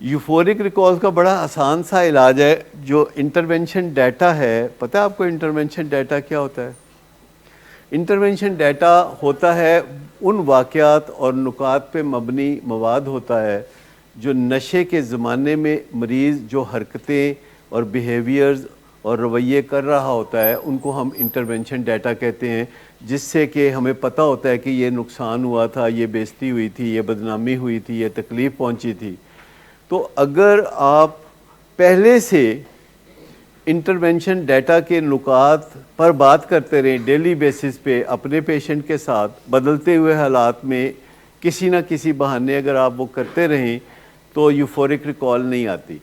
یوفورک recall کا بڑا آسان سا علاج ہے جو انٹرونشن ڈیٹا ہے. پتہ ہے آپ کو انٹرونشن ڈیٹا کیا ہوتا ہے؟ انٹرونشن ڈیٹا ہوتا ہے ان واقعات اور نکات پہ مبنی مواد ہوتا ہے جو نشے کے زمانے میں مریض جو حرکتیں اور بیہیویئرز اور رویے کر رہا ہوتا ہے ان کو ہم انٹرونشن ڈیٹا کہتے ہیں، جس سے کہ ہمیں پتہ ہوتا ہے کہ یہ نقصان ہوا تھا، یہ بے عزتی ہوئی تھی، یہ بدنامی ہوئی تھی، یہ تکلیف پہنچی تھی. تو اگر آپ پہلے سے انٹرونشن ڈیٹا کے نکات پر بات کرتے رہیں ڈیلی بیسس پہ اپنے پیشنٹ کے ساتھ بدلتے ہوئے حالات میں کسی نہ کسی بہانے اگر آپ وہ کرتے رہیں تو یوفورک ریکال نہیں آتی.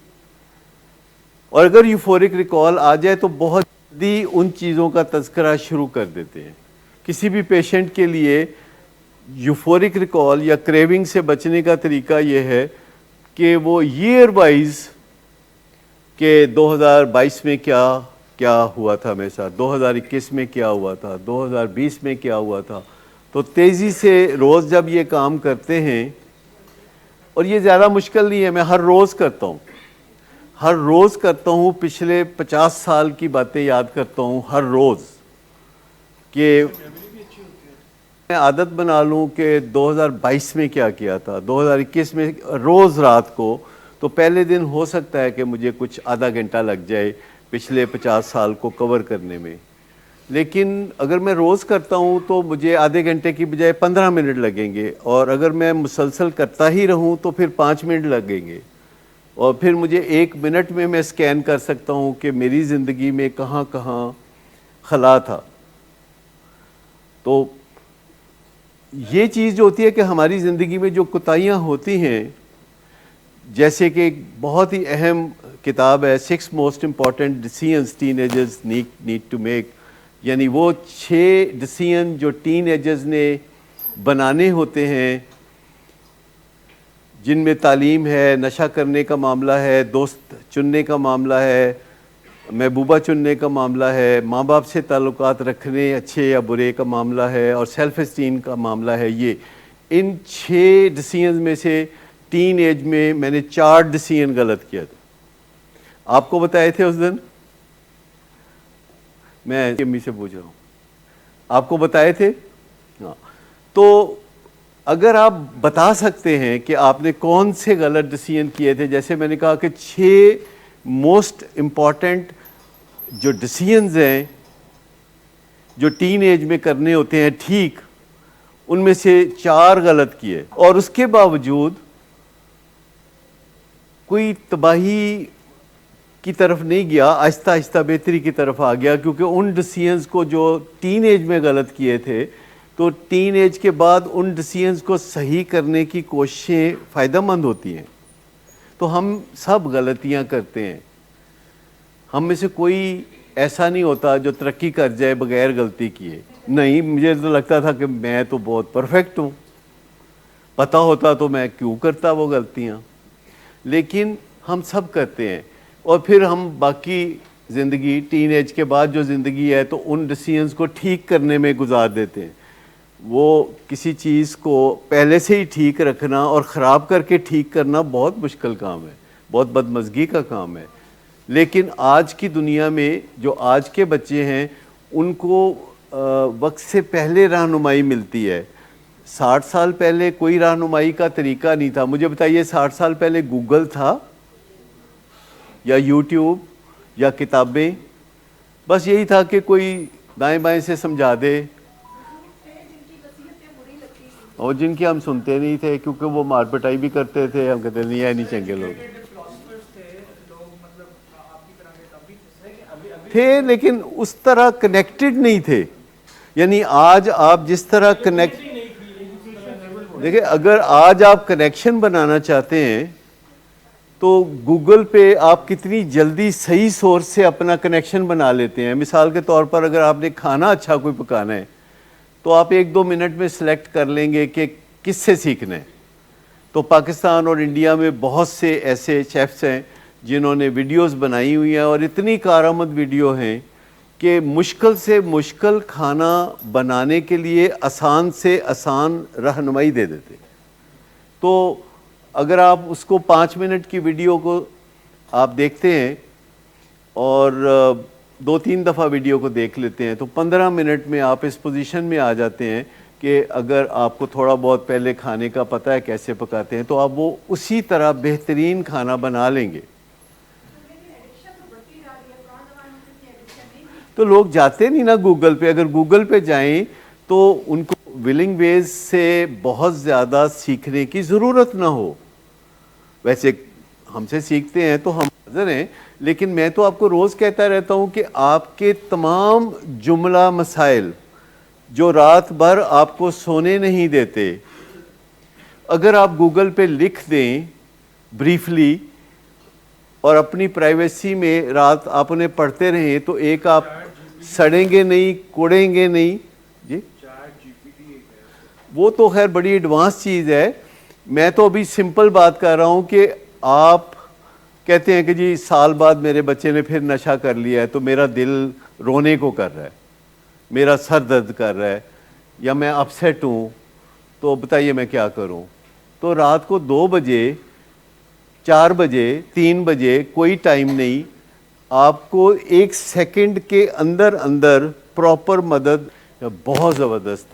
اور اگر یوفورک ریکال آ جائے تو بہت جلدی ان چیزوں کا تذکرہ شروع کر دیتے ہیں. کسی بھی پیشنٹ کے لیے یوفورک ریکال یا کریونگ سے بچنے کا طریقہ یہ ہے کہ وہ ایئر وائز کہ 2022 میں کیا ہوا تھا میرے ساتھ، 2021 میں کیا ہوا تھا، 2020 میں کیا ہوا تھا، تو تیزی سے روز جب یہ کام کرتے ہیں، اور یہ زیادہ مشکل نہیں ہے، میں ہر روز کرتا ہوں، پچھلے 50 سال کی باتیں یاد کرتا ہوں ہر روز، کہ میں عادت بنا لوں کہ 2022 میں کیا تھا، 2021 میں روز رات کو، تو پہلے دن ہو سکتا ہے کہ مجھے کچھ آدھا گھنٹہ لگ جائے پچھلے 50 سال کو کور کرنے میں، لیکن اگر میں روز کرتا ہوں تو مجھے آدھے گھنٹے کی بجائے 15 منٹ لگیں گے، اور اگر میں مسلسل کرتا ہی رہوں تو پھر 5 منٹ لگیں گے، اور پھر مجھے 1 منٹ میں سکین کر سکتا ہوں کہ میری زندگی میں کہاں کہاں خلا تھا. تو یہ چیز جو ہوتی ہے کہ ہماری زندگی میں جو کوتاہیاں ہوتی ہیں، جیسے کہ ایک بہت ہی اہم کتاب ہے 6 most important decisions teenagers need to make, یعنی وہ 6 ڈیسیژن جو ٹین ایجرز نے بنانے ہوتے ہیں، جن میں تعلیم ہے، نشہ کرنے کا معاملہ ہے، دوست چننے کا معاملہ ہے، محبوبہ چننے کا معاملہ ہے، ماں باپ سے تعلقات رکھنے اچھے یا برے کا معاملہ ہے، اور سیلف اسٹیم کا معاملہ ہے. یہ ان 6 ڈیسیژنز میں سے ٹین ایج میں نے 4 ڈیسیژن غلط کیا تھا. آپ کو بتائے تھے اس دن؟ میں امی سے پوچھ رہا ہوں، آپ کو بتائے تھے؟ ہاں. تو اگر آپ بتا سکتے ہیں کہ آپ نے کون سے غلط ڈیسیژن کیے تھے، جیسے میں نے کہا کہ 6 موسٹ امپورٹنٹ جو ڈیسیژنز ہیں جو ٹین ایج میں کرنے ہوتے ہیں ٹھیک، ان میں سے 4 غلط کیے، اور اس کے باوجود کوئی تباہی کی طرف نہیں گیا، آہستہ آہستہ بہتری کی طرف آ گیا، کیونکہ ان ڈیسیژنز کو جو ٹین ایج میں غلط کیے تھے تو ٹین ایج کے بعد ان ڈیسیژنز کو صحیح کرنے کی کوششیں فائدہ مند ہوتی ہیں. تو ہم سب غلطیاں کرتے ہیں، ہم میں سے کوئی ایسا نہیں ہوتا جو ترقی کر جائے بغیر غلطی کیے. نہیں، مجھے تو لگتا تھا کہ میں تو بہت پرفیکٹ ہوں، پتہ ہوتا تو میں کیوں کرتا وہ غلطیاں. لیکن ہم سب کرتے ہیں، اور پھر ہم باقی زندگی ٹین ایج کے بعد جو زندگی ہے تو ان ڈیسیژنز کو ٹھیک کرنے میں گزار دیتے ہیں. وہ کسی چیز کو پہلے سے ہی ٹھیک رکھنا اور خراب کر کے ٹھیک کرنا بہت مشکل کام ہے، بہت بدمزگی کا کام ہے. لیکن آج کی دنیا میں جو آج کے بچے ہیں ان کو وقت سے پہلے رہنمائی ملتی ہے. 60 سال پہلے کوئی رہنمائی کا طریقہ نہیں تھا. مجھے بتائیے 60 سال پہلے گوگل تھا یا یوٹیوب یا کتابیں؟ بس یہی تھا کہ کوئی دائیں بائیں سے سمجھا دے، اور جن کی ہم سنتے نہیں تھے کیونکہ وہ مار پٹائی بھی کرتے تھے. ہم کہتے نہیں، نہیں چنگے لوگ تھے، لیکن اس طرح کنیکٹڈ نہیں تھے. یعنی آج آپ جس طرح دیکھیں، اگر آج آپ کنیکشن بنانا چاہتے ہیں تو گوگل پہ آپ کتنی جلدی صحیح سورس سے اپنا کنیکشن بنا لیتے ہیں. مثال کے طور پر اگر آپ نے کھانا اچھا کوئی پکانا ہے تو آپ 1-2 منٹ میں سلیکٹ کر لیں گے کہ کس سے سیکھنا ہے. تو پاکستان اور انڈیا میں بہت سے ایسے شیفس ہیں جنہوں نے ویڈیوز بنائی ہوئی ہیں، اور اتنی کارآمد ویڈیو ہیں کہ مشکل سے مشکل کھانا بنانے کے لیے آسان سے آسان رہنمائی دے دیتے. تو اگر آپ اس کو 5 منٹ کی ویڈیو کو آپ دیکھتے ہیں اور 2-3 دفعہ ویڈیو کو دیکھ لیتے ہیں تو 15 منٹ میں آپ اس پوزیشن میں آ جاتے ہیں کہ اگر آپ کو تھوڑا بہت پہلے کھانے کا پتہ ہے کیسے پکاتے ہیں تو آپ وہ اسی طرح بہترین کھانا بنا لیں گے. تو لوگ جاتے نہیں نا گوگل پہ. اگر گوگل پہ جائیں تو ان کو ولنگ ویز سے بہت زیادہ سیکھنے کی ضرورت نہ ہو. ویسے ہم سے سیکھتے ہیں تو ہم حاضر ہیں, لیکن میں تو آپ کو روز کہتا رہتا ہوں کہ آپ کے تمام جملہ مسائل جو رات بھر آپ کو سونے نہیں دیتے, اگر آپ گوگل پہ لکھ دیں بریفلی اور اپنی پرائیویسی میں رات آپ انہیں پڑھتے رہیں تو ایک آپ سڑیں گے نہیں, کوڑیں گے نہیں. جی وہ تو خیر بڑی ایڈوانس چیز ہے. میں تو ابھی سمپل بات کر رہا ہوں کہ آپ کہتے ہیں کہ جی سال بعد میرے بچے نے پھر نشہ کر لیا ہے تو میرا دل رونے کو کر رہا ہے, میرا سر درد کر رہا ہے, یا میں اپسیٹ ہوں, تو بتائیے میں کیا کروں. تو رات کو 2 بجے 4 بجے 3 بجے کوئی ٹائم نہیں, آپ کو 1 سیکنڈ کے اندر اندر پراپر مدد بہت زبردست ہے.